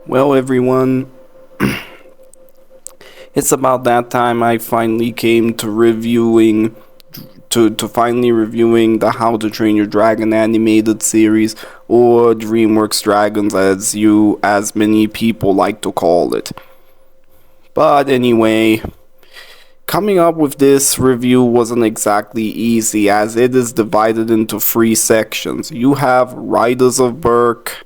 Well, everyone, it's about that time I finally came to reviewing to finally reviewing the How to Train Your Dragon animated series, or DreamWorks Dragons as many people like to call it. But anyway, coming up with this review wasn't exactly easy, as it is divided into three sections. You have Riders of Berk,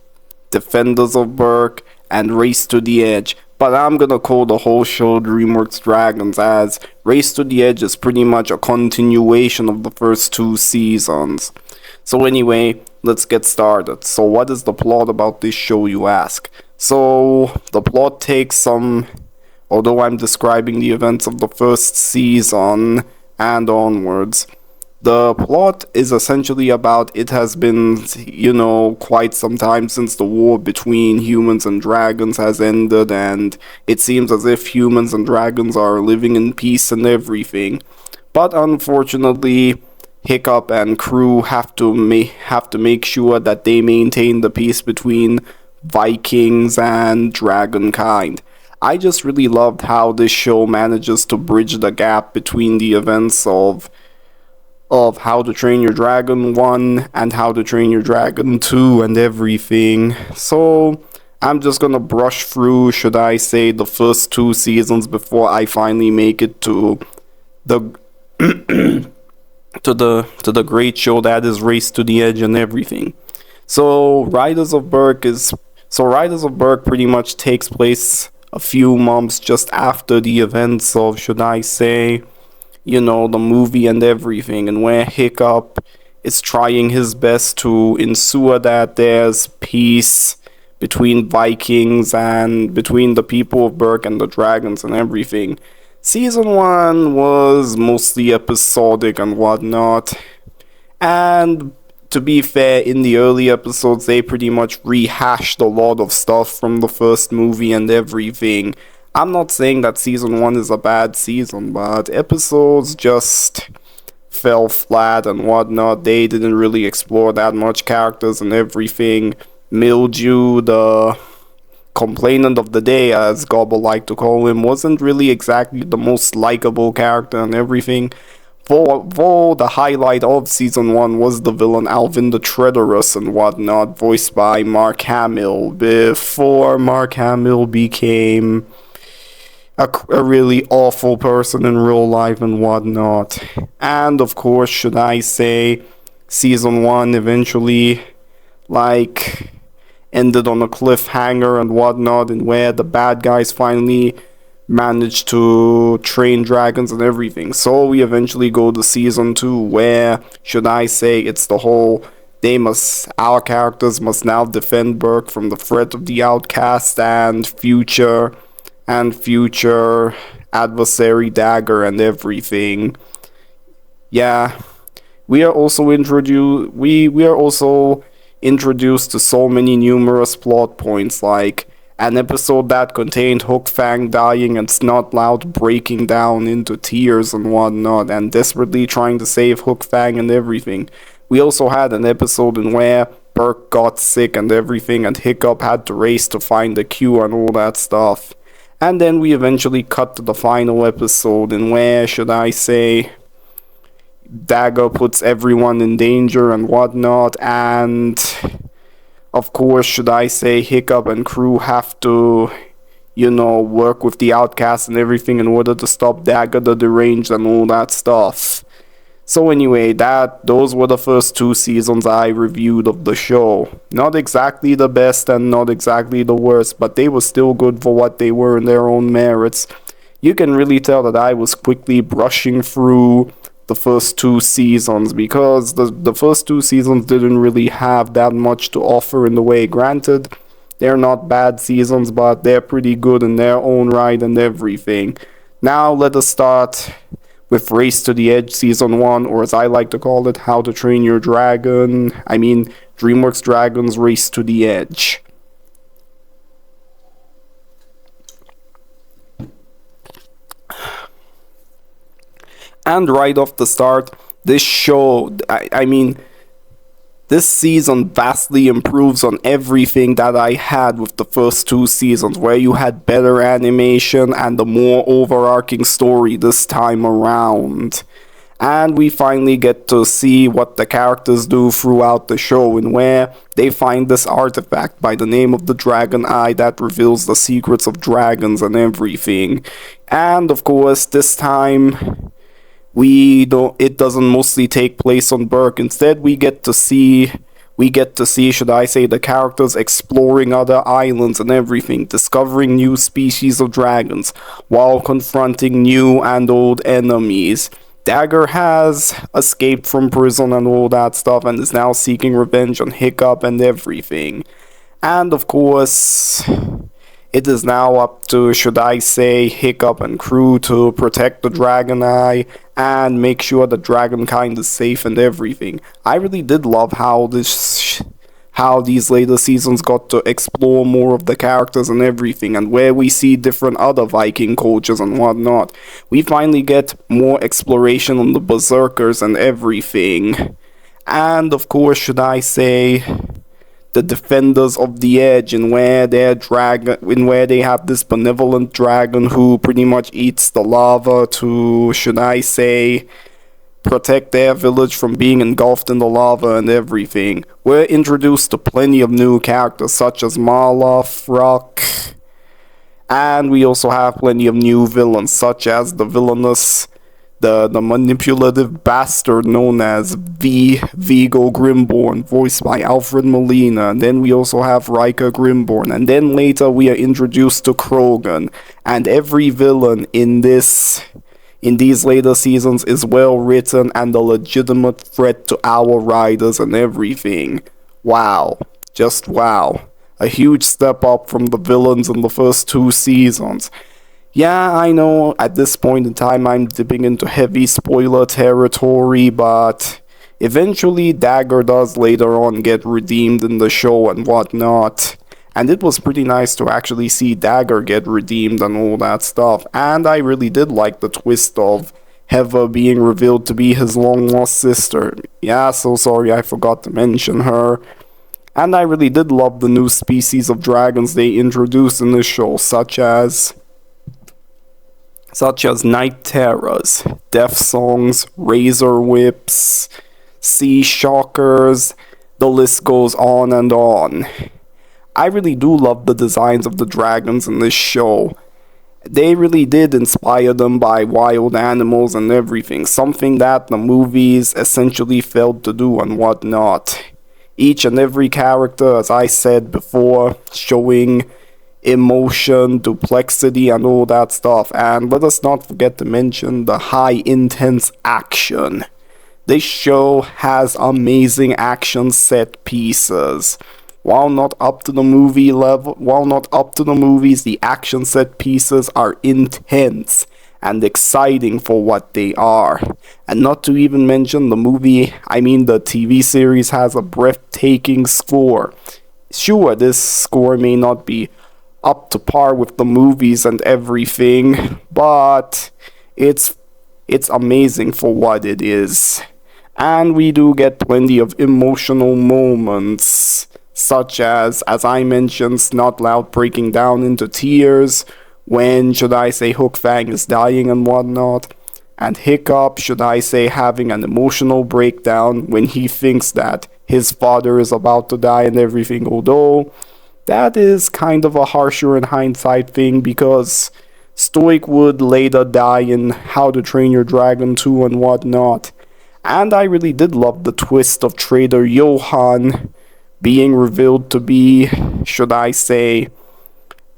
Defenders of Berk, and Race to the Edge. But I'm gonna call the whole show DreamWorks Dragons, as Race to the Edge is pretty much a continuation of the first two seasons. So anyway, let's get started. So what is the plot about this show, you ask? So the plot takes some, although I'm describing the events of the first season and onwards. The plot is essentially about it has been, quite some time since the war between humans and dragons has ended, and it seems as if humans and dragons are living in peace and everything. But unfortunately, Hiccup and crew have to make sure that they maintain the peace between Vikings and dragonkind. I just really loved how this show manages to bridge the gap between the events of How to Train Your Dragon 1 and How to Train Your Dragon 2 and everything. So I'm just gonna brush through, should I say, the first two seasons before I finally make it to the to the great show that is Race to the Edge and everything. Riders of Berk pretty much takes place a few months just after the events of, should I say, the movie and everything, and where Hiccup is trying his best to ensure that there's peace between Vikings and between the people of Berk and the dragons and everything. Season 1 was mostly episodic and whatnot, and to be fair, in the early episodes, they pretty much rehashed a lot of stuff from the first movie and everything. I'm not saying that season 1 is a bad season, but episodes just fell flat and whatnot. They didn't really explore that much characters and everything. Mildew, the complainant of the day, as Gobble liked to call him, wasn't really exactly the most likable character and everything. Though the highlight of season 1 was the villain Alvin the Treacherous and whatnot, voiced by Mark Hamill, before Mark Hamill became a really awful person in real life and whatnot. And of course, should I say, season 1 eventually, ended on a cliffhanger and whatnot, and where the bad guys finally managed to train dragons and everything. So we eventually go to season 2, where, should I say, it's the whole our characters must now defend Berk from the threat of the outcast and future adversary Dagger and everything. Yeah, we are also introduced to so many numerous plot points, like an episode that contained Hookfang dying and Snotlout breaking down into tears and whatnot, and desperately trying to save Hookfang and everything. We also had an episode in where Berk got sick and everything, and Hiccup had to race to find the cure and all that stuff. And then we eventually cut to the final episode, in where, should I say, Dagger puts everyone in danger and whatnot, and of course, should I say, Hiccup and crew have to, work with the outcasts and everything in order to stop Dagger the Deranged and all that stuff. So anyway, those were the first two seasons I reviewed of the show. Not exactly the best and not exactly the worst, but they were still good for what they were in their own merits. You can really tell that I was quickly brushing through the first two seasons, because the first two seasons didn't really have that much to offer in the way. Granted, they're not bad seasons, but they're pretty good in their own right and everything. Now let us start with Race to the Edge Season 1, or as I like to call it, How to Train Your Dragon. DreamWorks Dragons Race to the Edge. And right off the start, this show, This season vastly improves on everything that I had with the first two seasons, where you had better animation and a more overarching story this time around. And we finally get to see what the characters do throughout the show, and where they find this artifact by the name of the Dragon Eye that reveals the secrets of dragons and everything. And of course, this time it doesn't mostly take place on Berk. Instead, we get to see, should I say, the characters exploring other islands and everything, discovering new species of dragons, while confronting new and old enemies. Dagger has escaped from prison and all that stuff, and is now seeking revenge on Hiccup and everything. And of course, it is now up to, should I say, Hiccup and crew to protect the Dragon Eye and make sure the Dragonkind is safe and everything. I really did love how these later seasons got to explore more of the characters and everything, and where we see different other Viking cultures and whatnot. We finally get more exploration on the Berserkers and everything. And of course, should I say, the Defenders of the Edge, in where they have this benevolent dragon who pretty much eats the lava to, should I say, protect their village from being engulfed in the lava and everything. We're introduced to plenty of new characters such as Marla, Rock, and we also have plenty of new villains such as the manipulative bastard known as Vigo Grimborn, voiced by Alfred Molina. And then we also have Riker Grimborn, and then later we are introduced to Krogan. And every villain in these later seasons is well written and a legitimate threat to our riders and everything. Wow. Just wow. A huge step up from the villains in the first two seasons. Yeah, I know at this point in time I'm dipping into heavy spoiler territory, but eventually Dagger does later on get redeemed in the show and whatnot. And it was pretty nice to actually see Dagger get redeemed and all that stuff. And I really did like the twist of Heva being revealed to be his long-lost sister. Yeah, so sorry I forgot to mention her. And I really did love the new species of dragons they introduced in this show, such as Night Terrors, Death Songs, Razor Whips, Sea Shockers, the list goes on and on. I really do love the designs of the dragons in this show. They really did inspire them by wild animals and everything, something that the movies essentially failed to do and whatnot. Each and every character, as I said before, showing emotion, duplexity, and all that stuff. And let us not forget to mention the high intense action. This show has amazing action set pieces. While not up to the movie level, the action set pieces are intense and exciting for what they are. And not to even mention the TV series has a breathtaking score. Sure, this score may not be up to par with the movies and everything, but it's amazing for what it is. And we do get plenty of emotional moments, such as I mentioned, Snotlout breaking down into tears when, should I say, Hookfang is dying and whatnot, and Hiccup, should I say, having an emotional breakdown when he thinks that his father is about to die and everything, although that is kind of a harsher in hindsight thing, because Stoic would later die in How to Train Your Dragon 2 and whatnot. And I really did love the twist of Trader Johann being revealed to be, should I say,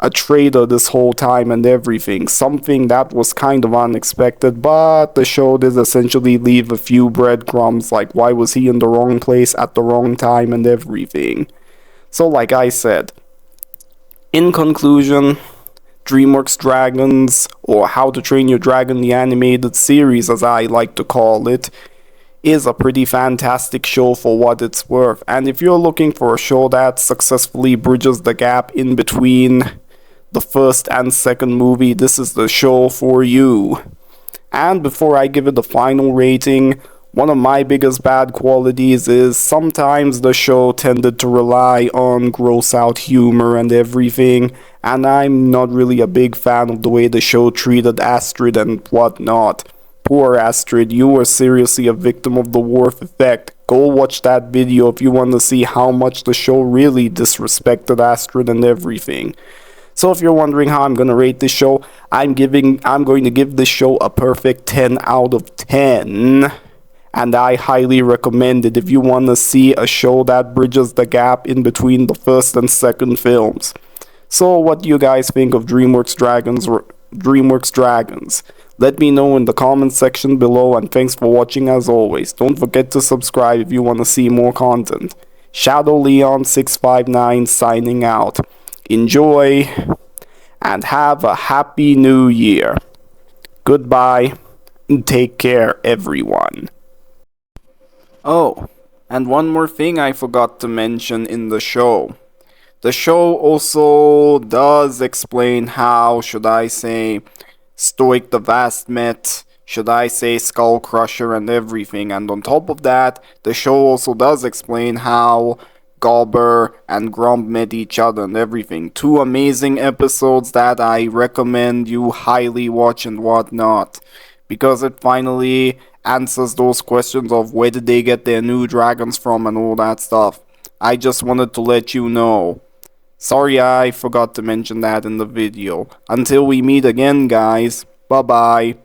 a traitor this whole time and everything. Something that was kind of unexpected, but the show did essentially leave a few breadcrumbs, like why was he in the wrong place at the wrong time and everything. So like I said, in conclusion, DreamWorks Dragons, or How to Train Your Dragon the Animated Series as I like to call it, is a pretty fantastic show for what it's worth. And if you're looking for a show that successfully bridges the gap in between the first and second movie, this is the show for you. And before I give it the final rating, One of my biggest bad qualities is sometimes the show tended to rely on gross out humor and everything, and I'm not really a big fan of the way the show treated Astrid and whatnot. Poor Astrid, you were seriously a victim of the Worf effect. Go watch that video if you want to see how much the show really disrespected Astrid and everything. So if you're wondering how I'm gonna rate this show, I'm going to give this show a perfect 10 out of 10. And I highly recommend it if you want to see a show that bridges the gap in between the first and second films. So what do you guys think of DreamWorks Dragons? Let me know in the comments section below, and thanks for watching as always. Don't forget to subscribe if you want to see more content. Shadow Leon 659 signing out. Enjoy and have a happy new year. Goodbye and take care, everyone. Oh, and one more thing I forgot to mention in the show. The show also does explain how, should I say, Stoic the Vast met, should I say Skull Crusher and everything. And on top of that, the show also does explain how Gobber and Grump met each other and everything. Two amazing episodes that I recommend you highly watch and whatnot, because it finally answers those questions of where did they get their new dragons from and all that stuff. I just wanted to let you know. Sorry I forgot to mention that in the video. Until we meet again, guys. Bye bye.